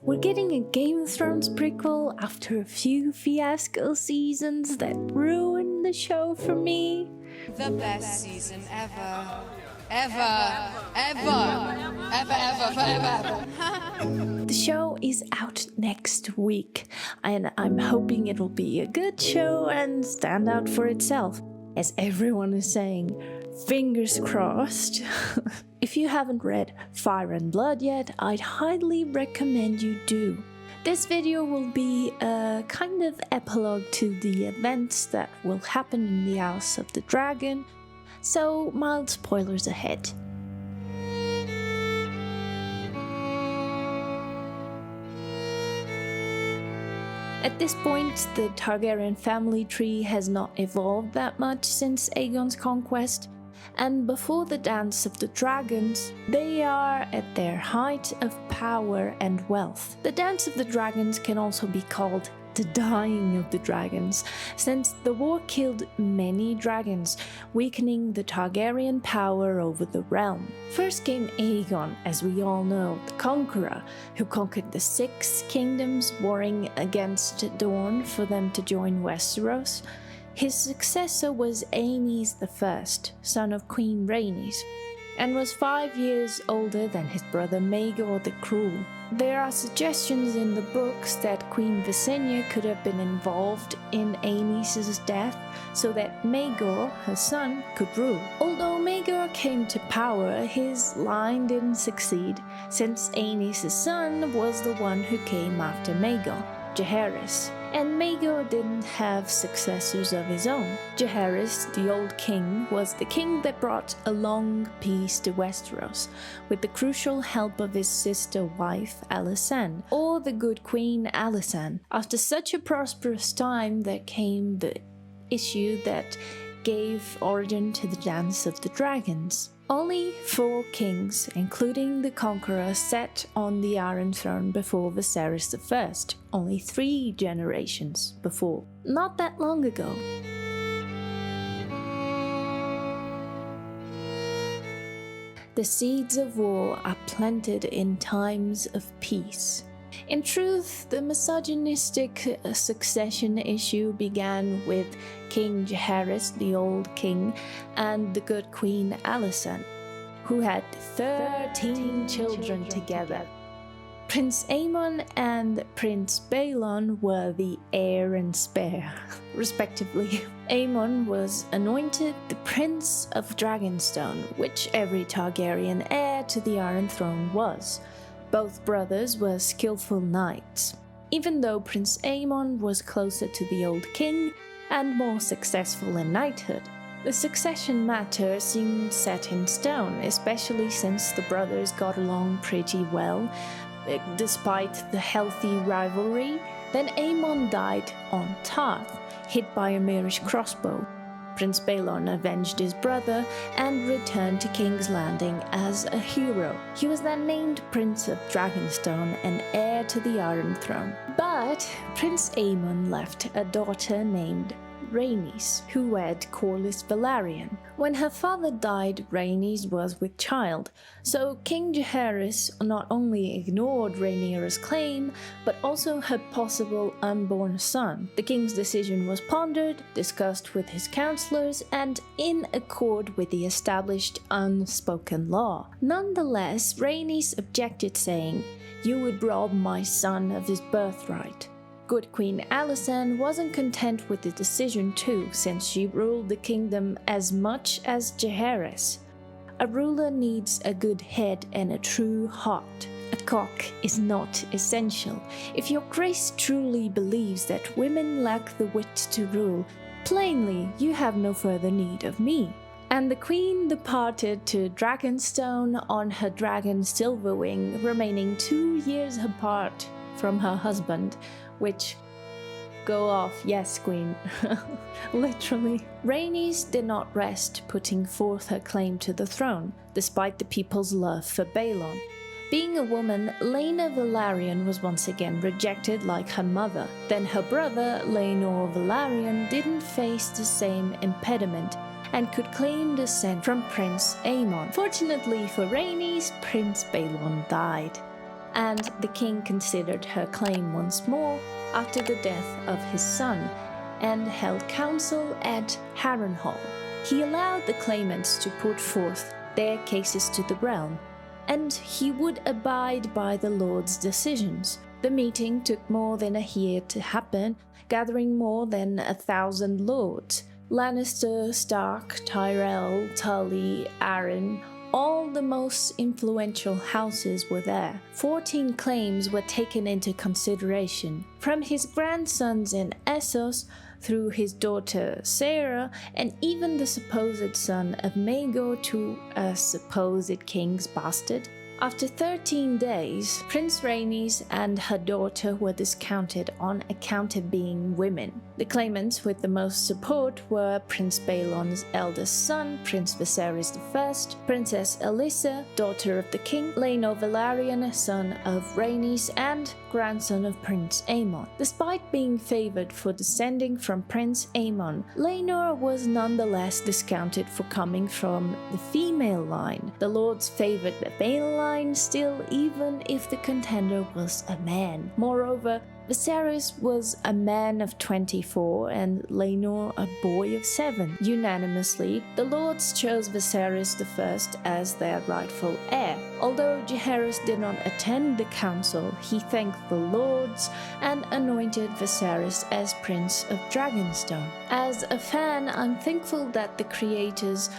We're getting a Game of Thrones prequel after a few fiasco seasons that ruined the show for me. The best season ever. Ever. Forever. The show is out next week, and I'm hoping it'll be a good show and stand out for itself. As everyone is saying, fingers crossed. If you haven't read Fire and Blood yet, I'd highly recommend you do. This video will be a kind of epilogue to the events that will happen in the House of the Dragon, so mild spoilers ahead. At this point, the Targaryen family tree has not evolved that much since Aegon's conquest, and before the Dance of the Dragons, they are at their height of power and wealth. The Dance of the Dragons can also be called the Dying of the Dragons, since the war killed many dragons, weakening the Targaryen power over the realm. First came Aegon, as we all know, the conqueror, who conquered the 6 kingdoms, warring against Dorne for them to join Westeros. His successor was Aenys I, son of Queen Rhaenys, and was 5 years older than his brother Maegor the Cruel. There are suggestions in the books that Queen Visenya could have been involved in Aenys' death so that Maegor, her son, could rule. Although Maegor came to power, his line didn't succeed, since Aenys' son was the one who came after Maegor, Jaehaerys. And Maegor didn't have successors of his own. Jaehaerys, the old king, was the king that brought a long peace to Westeros, with the crucial help of his sister wife Alysanne, or the good queen Alysanne. After such a prosperous time, there came the issue that gave origin to the Dance of the Dragons. Only 4 kings, including the Conqueror, sat on the Iron Throne before Viserys I, only 3 generations before. Not that long ago. The seeds of war are planted in times of peace. In truth, the misogynistic succession issue began with King Jaehaerys, the old king, and the good queen Alysanne, who had 13 children together. Prince Aemon and Prince Balerion were the heir and spare, respectively. Aemon was anointed the Prince of Dragonstone, which every Targaryen heir to the Iron Throne was. Both brothers were skillful knights, even though Prince Aemon was closer to the old king and more successful in knighthood. The succession matter seemed set in stone, especially since the brothers got along pretty well, despite the healthy rivalry. Then Aemon died on Tarth, hit by a Myrish crossbow. Prince Balerion avenged his brother and returned to King's Landing as a hero. He was then named Prince of Dragonstone and heir to the Iron Throne. But Prince Aemon left a daughter named Rhaenys, who wed Corlys Velaryon. When her father died, Rhaenys was with child, so King Jaehaerys not only ignored Rhaenyra's claim, but also her possible unborn son. The king's decision was pondered, discussed with his counselors, and in accord with the established unspoken law. Nonetheless, Rhaenys objected, saying, "You would rob my son of his birthright." Good Queen Alysanne wasn't content with the decision too, since she ruled the kingdom as much as Jaehaerys. A ruler needs a good head and a true heart. A cock is not essential. If your grace truly believes that women lack the wit to rule, plainly you have no further need of me. And the queen departed to Dragonstone on her dragon Silverwing, remaining 2 years apart from her husband, which, go off, yes, queen, literally. Rhaenys did not rest putting forth her claim to the throne, despite the people's love for Balon. Being a woman, Laena Velaryon was once again rejected like her mother. Then her brother, Laenor Velaryon, didn't face the same impediment and could claim descent from Prince Aemon. Fortunately for Rhaenys, Prince Balon died. and the king considered her claim once more after the death of his son and held council at Harrenhal. He allowed the claimants to put forth their cases to the realm, and he would abide by the Lord's decisions. The meeting took more than a year to happen, gathering more than 1,000 lords. Lannister, Stark, Tyrell, Tully, Arryn, all the most influential houses were there. 14 claims were taken into consideration, from his grandsons in Essos through his daughter Sarah, and even the supposed son of Maegor to a supposed king's bastard. After 13 days, Prince Rhaenys and her daughter were discounted on account of being women. The claimants with the most support were Prince Balon's eldest son, Prince Viserys I, Princess Alyssa, daughter of the king, Laenor Velaryon, son of Rhaenys and grandson of Prince Aemon. Despite being favored for descending from Prince Aemon, Laenor was nonetheless discounted for coming from the female line. The lords favored the male line still, even if the contender was a man. Moreover, Viserys was a man of 24 and Laenor a boy of 7. Unanimously, the lords chose Viserys I as their rightful heir. Although Jaehaerys did not attend the council, he thanked the lords and anointed Viserys as Prince of Dragonstone. As a fan, I'm thankful that the creators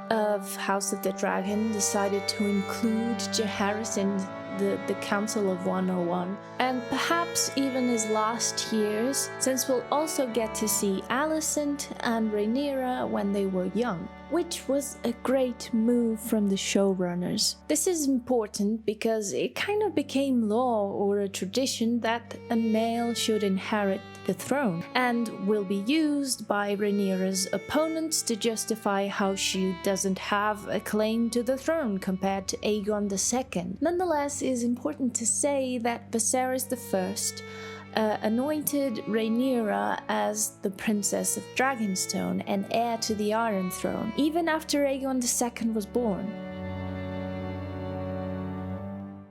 of House of the Dragon decided to include Jaehaerys in the Council of 101, and perhaps even his last years, since we'll also get to see Alicent and Rhaenyra when they were young, which was a great move from the showrunners. This is important because it kind of became law or a tradition that a male should inherit the throne, and will be used by Rhaenyra's opponents to justify how she doesn't have a claim to the throne compared to Aegon II. Nonetheless, it is important to say that Viserys I anointed Rhaenyra as the Princess of Dragonstone and heir to the Iron Throne, even after Aegon II was born.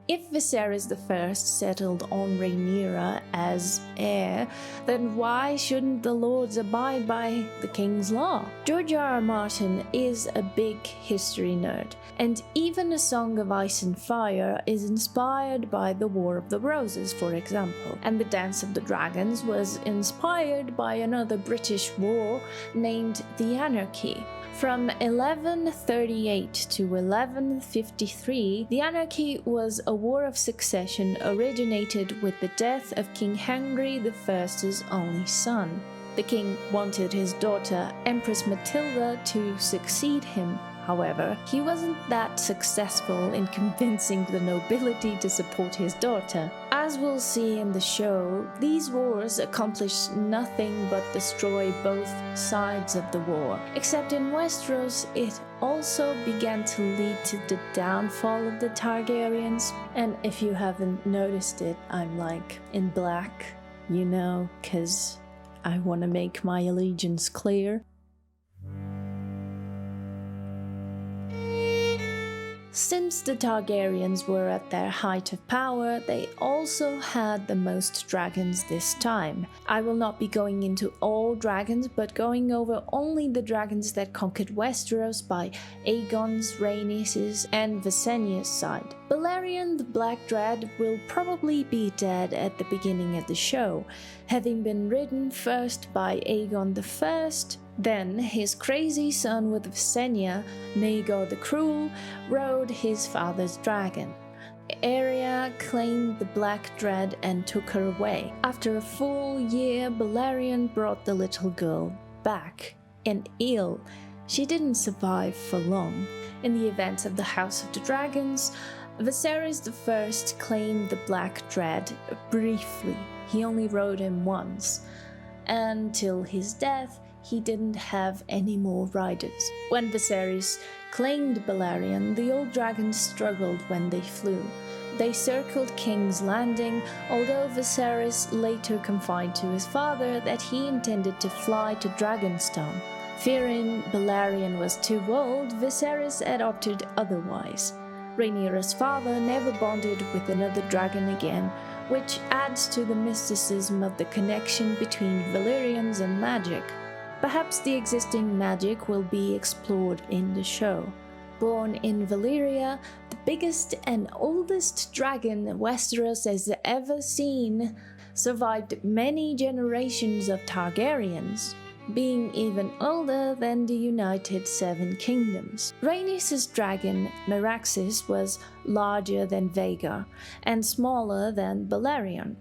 If Viserys I settled on Rhaenyra as heir, then why shouldn't the lords abide by the king's law? George R. R. Martin is a big history nerd, and even A Song of Ice and Fire is inspired by the War of the Roses, for example, and The Dance of the Dragons was inspired by another British war named the Anarchy. From 1138 to 1153, the Anarchy was a war of succession originated with the death of King Henry I's only son. The king wanted his daughter, Empress Matilda, to succeed him. However, he wasn't that successful in convincing the nobility to support his daughter. As we'll see in the show, these wars accomplished nothing but destroy both sides of the war. Except in Westeros, it also began to lead to the downfall of the Targaryens. And if you haven't noticed it, I'm like in black, you know, 'cause I want to make my allegiance clear. Since the Targaryens were at their height of power, they also had the most dragons this time. I will not be going into all dragons, but going over only the dragons that conquered Westeros by Aegon's, Rhaenys' and Visenya's side. Balerion the Black Dread will probably be dead at the beginning of the show, having been ridden first by Aegon I, then his crazy son with Visenya, Maegor the Cruel, rode his father's dragon. Arya claimed the Black Dread and took her away. After a full year, Balerion brought the little girl back, and ill. She didn't survive for long. In the events of the House of the Dragons, Viserys I claimed the Black Dread briefly. He only rode him once. Until his death, he didn't have any more riders. When Viserys claimed Balerion, the old dragons struggled when they flew. They circled King's Landing, although Viserys later confided to his father that he intended to fly to Dragonstone. Fearing Balerion was too old, Viserys had opted otherwise. Rhaenyra's father never bonded with another dragon again, which adds to the mysticism of the connection between Valyrians and magic. Perhaps the existing magic will be explored in the show. Born in Valyria, the biggest and oldest dragon Westeros has ever seen, survived many generations of Targaryens, being even older than the United Seven Kingdoms. Rhaenys' dragon, Meraxes, was larger than Vhagar and smaller than Balerion.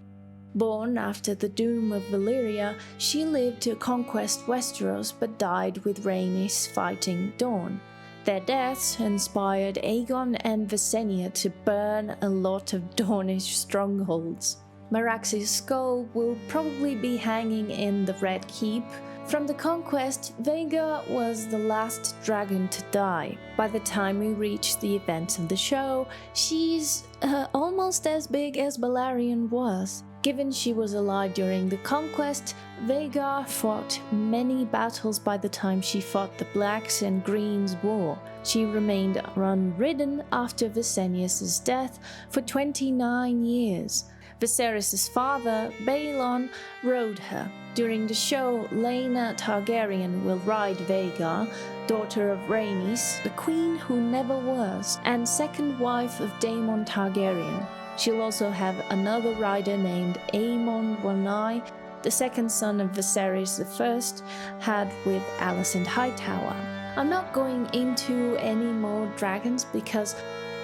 Born after the doom of Valyria, she lived to conquest Westeros but died with Rhaenys fighting Dawn. Their deaths inspired Aegon and Visenya to burn a lot of Dornish strongholds. Meraxes' skull will probably be hanging in the Red Keep. From the conquest, Vhagar was the last dragon to die. By the time we reach the events of the show, she's almost as big as Balerion was. Given she was alive during the conquest, Vhagar fought many battles by the time she fought the Blacks and Greens War. She remained unridden after Visenya's death for 29 years. Viserys' father, Balerion, rode her. During the show, Laena Targaryen will ride Vhagar, daughter of Rhaenys, the queen who never was, and second wife of Daemon Targaryen. She'll also have another rider named Aemon Wanai, the second son of Viserys I, had with Alicent Hightower. I'm not going into any more dragons because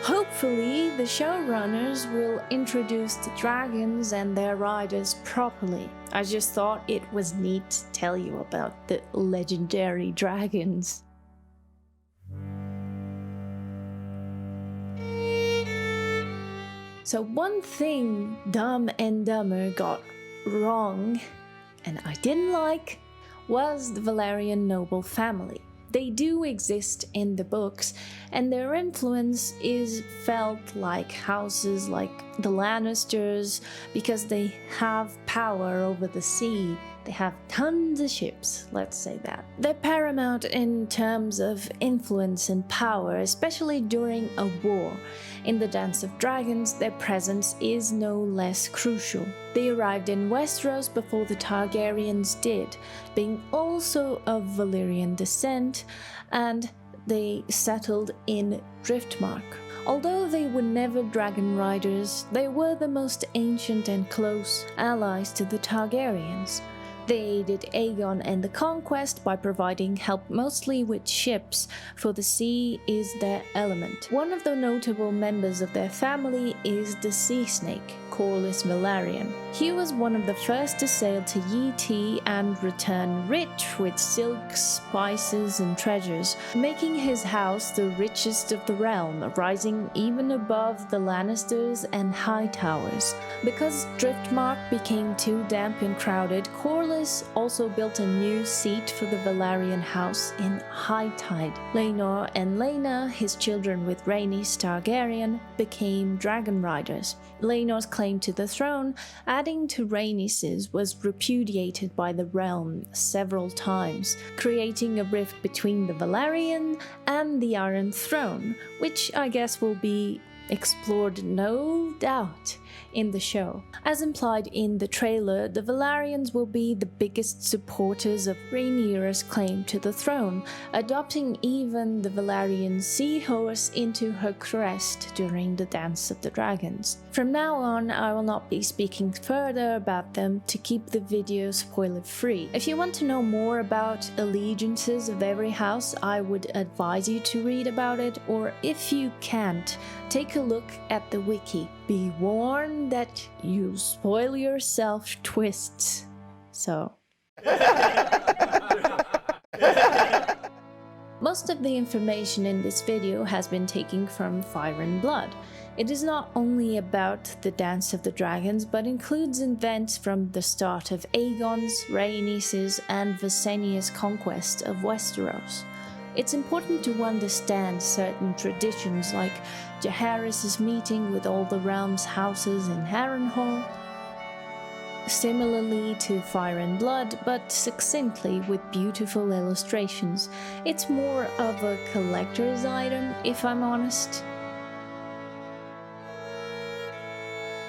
hopefully the showrunners will introduce the dragons and their riders properly. I just thought it was neat to tell you about the legendary dragons. So one thing Dumb and Dumber got wrong, and I didn't like, was the Velaryon noble family. They do exist in the books, and their influence is felt like houses like the Lannisters because they have power over the sea. They have tons of ships, let's say that. They're paramount in terms of influence and power, especially during a war. In the Dance of Dragons, their presence is no less crucial. They arrived in Westeros before the Targaryens did, being also of Valyrian descent, and they settled in Driftmark. Although they were never dragon riders, they were the most ancient and close allies to the Targaryens. They aided Aegon and the conquest by providing help mostly with ships, for the sea is their element. One of the notable members of their family is the sea snake, Corlys Velaryon. He was one of the first to sail to Yi Ti and return rich with silks, spices, and treasures, making his house the richest of the realm, rising even above the Lannisters and Hightowers. Because Driftmark became too damp and crowded, Corlys also built a new seat for the Velaryon house in High Tide. Laenor and Laena, his children with Rhaenys Targaryen, became dragon riders. Laenor's claim to the throne, adding to Rhaenys's, was repudiated by the realm several times, creating a rift between the Velaryon and the Iron Throne, which I guess will be explored no doubt in the show. As implied in the trailer, the Velaryons will be the biggest supporters of Rhaenyra's claim to the throne, adopting even the Velaryon seahorse into her crest during the Dance of the Dragons. From now on, I will not be speaking further about them to keep the video spoiler-free. If you want to know more about allegiances of every house, I would advise you to read about it, or if you can't, take a look at the wiki. Be warned that you'll spoil yourself twists. So. Most of the information in this video has been taken from Fire and Blood. It is not only about the Dance of the Dragons, but includes events from the start of Aegon's, Rhaenys' and Visenya's conquest of Westeros. It's important to understand certain traditions like Jaehaerys' meeting with all the realm's houses in Harrenhal, similarly to Fire and Blood, but succinctly with beautiful illustrations. It's more of a collector's item, if I'm honest.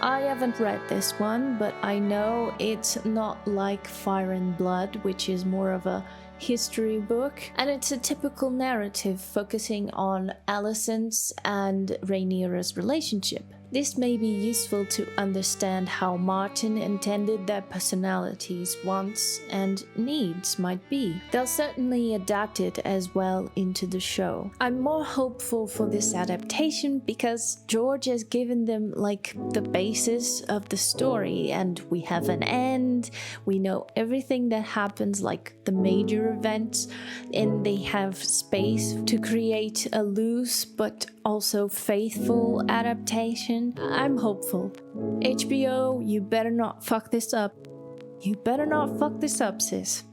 I haven't read this one, but I know it's not like Fire and Blood, which is more of a history book, and it's a typical narrative focusing on Alicent's and Rhaenyra's relationship. This may be useful to understand how Martin intended their personalities, wants, and needs might be. They'll certainly adapt it as well into the show. I'm more hopeful for this adaptation because George has given them like the basis of the story, and we have an end, we know everything that happens, like the major events, and they have space to create a loose but also faithful adaptation. I'm hopeful. HBO, you better not fuck this up. You better not fuck this up, sis.